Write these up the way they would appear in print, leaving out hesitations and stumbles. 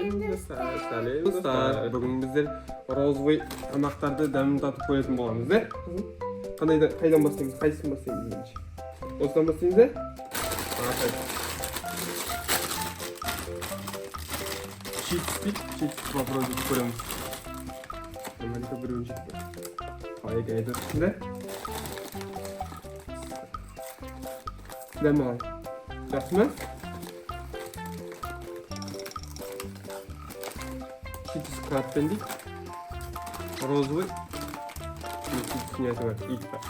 Сәлем достар. Бүгін біздер розовый тамақтарды дәмін татып көретін боламыз, да? Қайдан бастаймыз? Қайсысын бастаймыз бірінші? Осыдан бастаймыз, да? Чипс попробуйте көреміз. Америка біреуін жетті. Қалай қайда ішінде? Дәм алайын. Жақсы ма? Чипс крабпен дейді. Розовый. Чипс не айтып бар. Ит бар.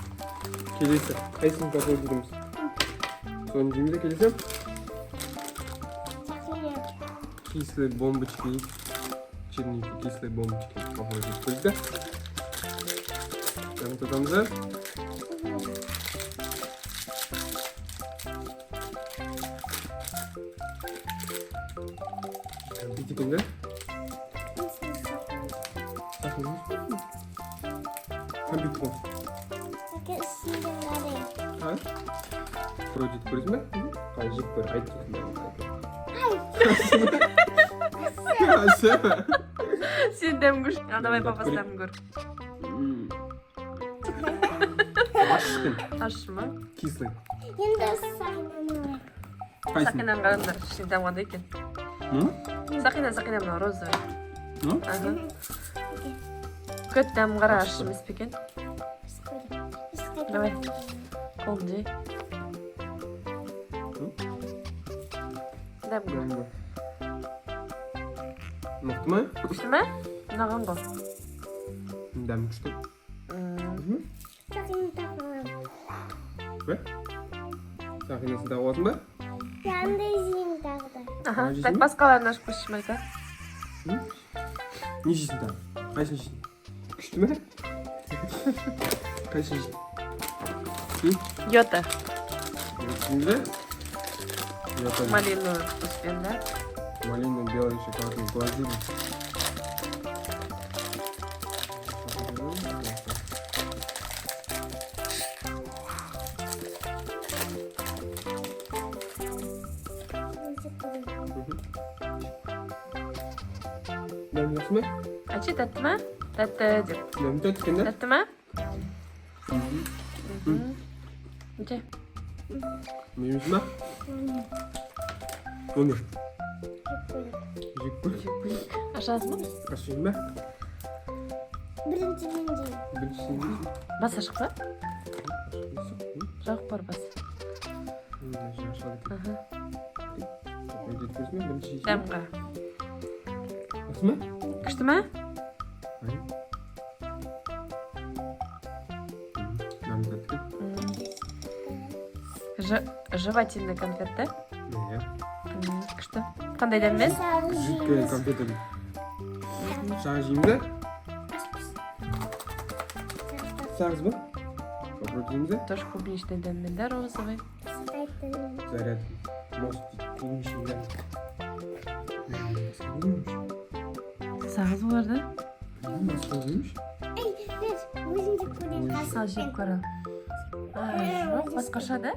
Келесі. Қайсысын попробуйте етеміз? Соны жейміз де келесі? Кислые бомбочки. Черники, кислые бомбочки. Попробуйте көзді. Там за. Битикін да? Битик ол? Пройдет көріз ме? Қай жеп көр, айт кетін. Сен дәм көр. Давай папасы дәм көр. Аш ма? Кислый. Енді сақинаны. Сақинаны қараңдар, ішіне дәм қандай екен. Сақина мына розовый. Көт дәм қара аш емес пе екен? Давай. Қолын жей. Дәм көр. Мықты ма? Күшті ме? Мынаған ғой. Дәм күшті. Сақинаны тақылам. Бе? Сақинасын тағып аласың ба? Yanında izleyeyim daha da. Так басқаларын ашып көрші Майка. Не жейсің тағы? Қайсын жейсің? Күшті ме? Қайсын жейсің? Йота. Ішінде? Йота. Малину вкуспен, да? Малина, белый, шоколадный глазурь. Дәм жақсы ма? Ачи, тәтті ма? Тәтті деп. Дәм тәтті екен, да? Тәтті ма? Же. Мейміз ма? Оны? Жек көр. Ашасың ба? Ашайын ба? Birinci birinci. Біріншісін жейсің? Бас ашық па? Жоқ бар бас. Дәм қара. Жақсы ма? Күшті ма? Дәм тәтті. Жевательный конфет, да? Иә. Күшті. Қандай дәммен? Жидкая конфета. Шағы жейміз да? Сағыз ба? Попробуем да? Тоже клубничный дәммен, да, розовый? Заряд. Мост клубничный дәм. Сағыз олар, да? Басқа өзіміш? Ey, ver. Birinci kurayım. Сал жеп қара. Жоқ, басқаша, да?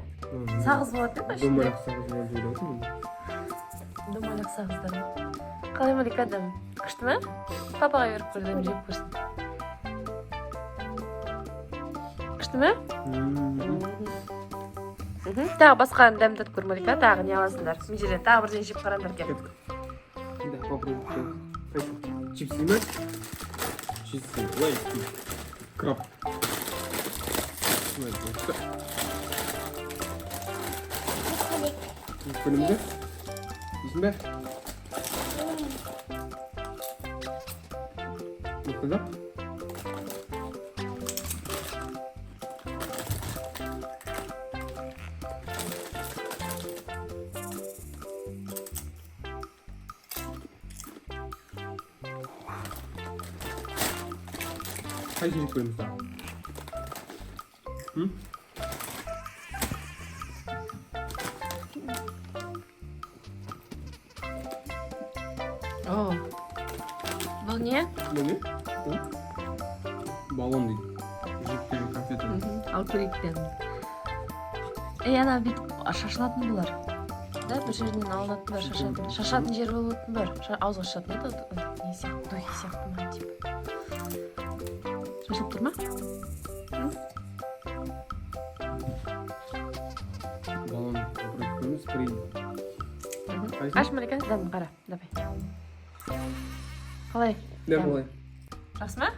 Сағыз болады, да, ішінде? Домалақ сағыз болады ойлайтын. Домалақ сағыздар. Қалай Малика дәм? Күшті ма? Папаға беріп көр, дәм жеп көрсін. Күшті ма? Тағы басқа дәм татып көр, Малика. Тағы не аласыңдар? Межелен, тағы бірден жеп қараңдар кеп. Да, попробуем. Чипсы ма? Чипсы. Лайк. Краб. Бөлімді? Дейсің бе? Мықты да? Қай жеп көреміз тағы? Бұл не? Бұл не? Баллон дейді. Жидкая конфета. Ал көрейік дәмін. Ана бүйтіп шашылатын бұлар. да бір жерінен алынатын бар шашатын жер болып отыратын бар ауызға шашатын еді не сияқты духи сияқты ма типа шашылып тұр ма? Баллон попробуем спрей. Аш Малика, дәмін қара, давай. Қалай? Да, былай. Жақсы ма?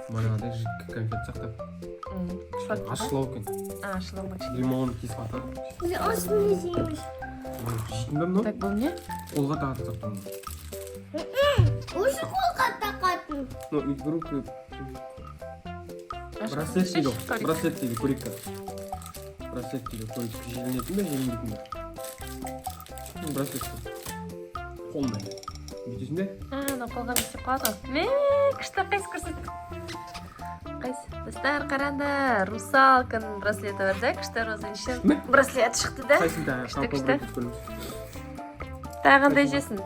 Манағыдай жидкий конфет сақтап. Ашылау екен. Ашылау ма кішкене. Лимон кислота. Уже осыны жейміз. Жейтін бе мынау? Так, бұл не? Қолға тағып сақтау. Уже қолға тақатын. Ну, игрушка. Браслет дейді ғой. Браслет дейді, көрейік. Браслет дейді, көрейік. Желінетін бе, желінбейтін бе? Браслет дейді. Қолмен. Бүйтесің бе? Мына қолға не істеп қалады ғой. Күшті қайсы көрсет. Қайсы? Достар, қараңдар. Русалканың браслеті бар да, күшті розаның ішін. Браслет шықты да. Қайсын тағы? Күшті. Тағы қандай жесін?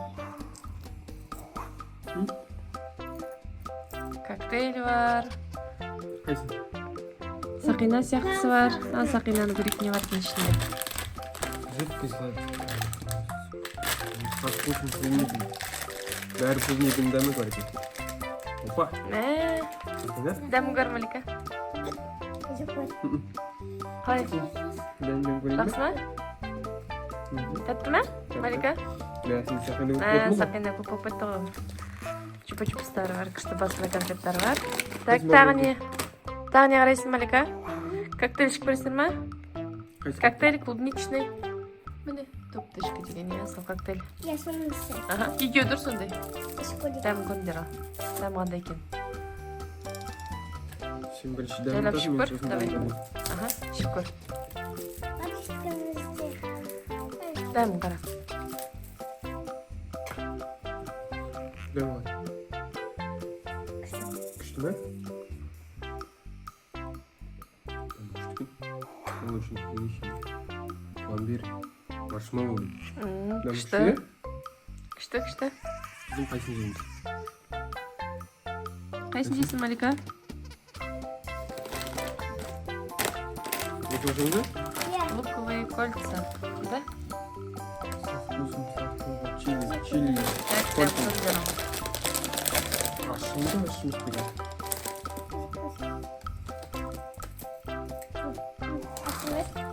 Коктейль бар. Қайсын? Сақина сияқтысы бар. Сақинаның көрейік не бар екен ішінде. Жидкий сладкий. Вкусно сленетін. Бәрі сленетін дәмі бар екен. Опа! Дәмі көр, Малика. Қалай? Дәмі көрейін бе? Жақсы ма? Тәтті ма, Малика? Бәсін сақина көп болды ма? Сақина көп болып кетті ғой. Чупа-чупстары бар, күшті басылы конфеттар бар. Так, тағы не? Тағы не қарайсың, Малика? Коктейль ішіп көресіңдер ма? Коктейль клубничный. Міне, топ-тышка деген ең сол коктейль. Я сонысы. Екеу тұр сондай. Ішкөдік. Дәмін көріңдер ал. Дәмі қандай екен. Сен бірінші Жайлап дәмі ішіп көр, давай. Ішіп көр. Папишкамызды. Дәмін қара. Дәмі бар. Күшті ме? Ол үшін пломбир, маршмеллоу. Күшті. Күшті. Bizim қайсын жейміз? Қайсын жейсің, Малика? Это уже уже? Луковые кольца. Да? Со вкусом сладкого чили. Так, дәм көріңдер ал. Ашылды ма ішіміз деген?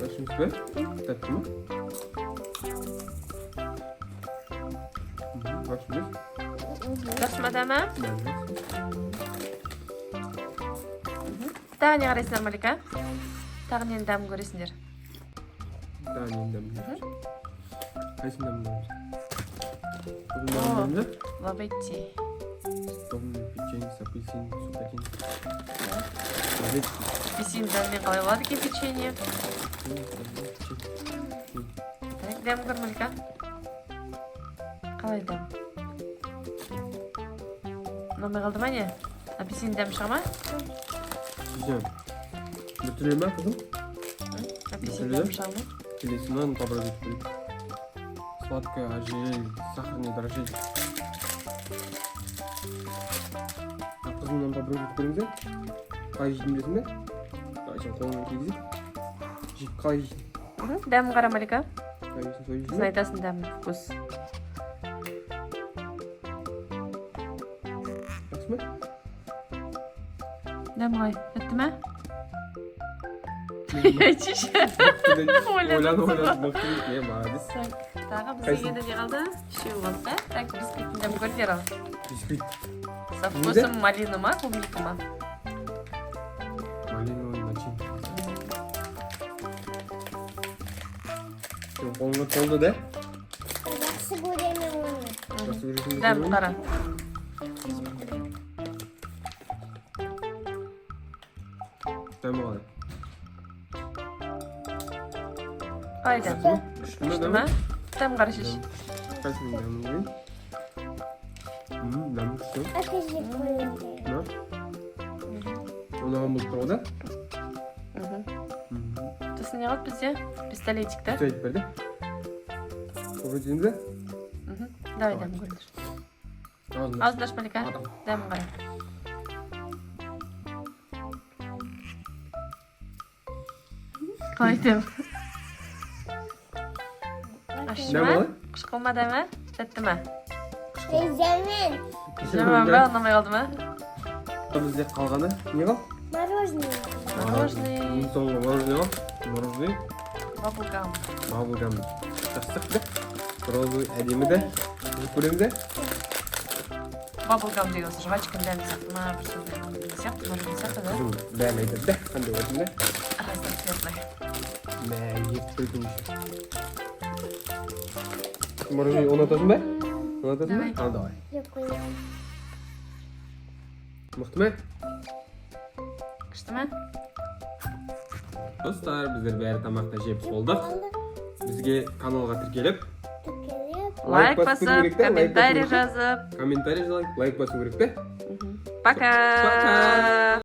Ашымыз бе? Тәтті ма? Ашымыз? Жақсы ма дәмі? Дәмі. Тағы не қарайсыңдар, Малика? Тағы нені дәмін көресіңдер? Тағы нені дәмі көресіңдер? Қайсын дәмі көресіңдер? Бұның дәмі? Лабетти. Домный печенье с апельсин, супатин. Лабетти. Апельсин дәмімен қалай болады екен печенье? Так, дәмін көр, Малика. Қалай дәм? Ұнамай қалды ма не? Апельсин дәмі шыға ма? Güzel. Götürüyor mu kızım? Апельсин дәмі шыға ма? Келесін попробовать будет. Сладкая, ажель, сахарный дрожжель. Қызымнан попробовать көріңіздер. Қалай жейтін білесің бе? Сен қолыңа кигізіп. Қалай жейтін? Дәмін қара, Малика. Қалай жейтін, солай жейтін Сен бе? айтасың дәмін, вкус. Жақсы ма? Дәмі қалай? Бітті ма? Айтшы. Ойлан. Молодец. Тағы бізге енді не қалды? Үшеу қалды. Так, бисквиттің дәмін көріңдер ал. Бисквит. Со вкусом малины ма, клубника ма? Малиновый начинка. Қолыңа толды да? Жақсы көремін оны. Жақсы көресің бе? Дәмін қара. Дәмі қалай? Қалай дәм? Күшті ме Күшті дәмі? ма? Дәмін қара шеш. Қайсының дәмін көрейін? Дәмі күшті. Әкежек көремін. На. Оңаған болып тұрғанда? Сосын не қалды бізде? Пистолетик, да? Чайып берді. Попробуйте бе? Давай дәмін көріңдер. Ауызды аш, Малика. Дәмін қара. Қалай дәм? Yaxshimi? Nima? Qish qilmadimi? Bittimi? Teyzemin. Nima bu? Anlamay qoldimi? Bizde kalganı ne var? Мороженое. Мороженое. Soğuk morozni var. Morozni. Bubblegum. Bubblegum. Tasdik de. Rozvoy әдемі de. Көреміз de. Bubblegum деген жвачкадан сияқты ма, бір сондай сияқты, мороженое сияқты да? Бәрін айтады да. Қандай өзінде. Разноцветный. Мә, еп көргенше. Мороженое ұнатасың ба? Ұнатасың ба? Ал, давай. Дякую. Мықты ма? Күштіме? Достар, біздер бәрі тамақта жеп болдық. Бізге каналға тіркеліп, Лайк басып, комментарий жазып. комментарий жазып, лайк басу керек те. Пока! Пока!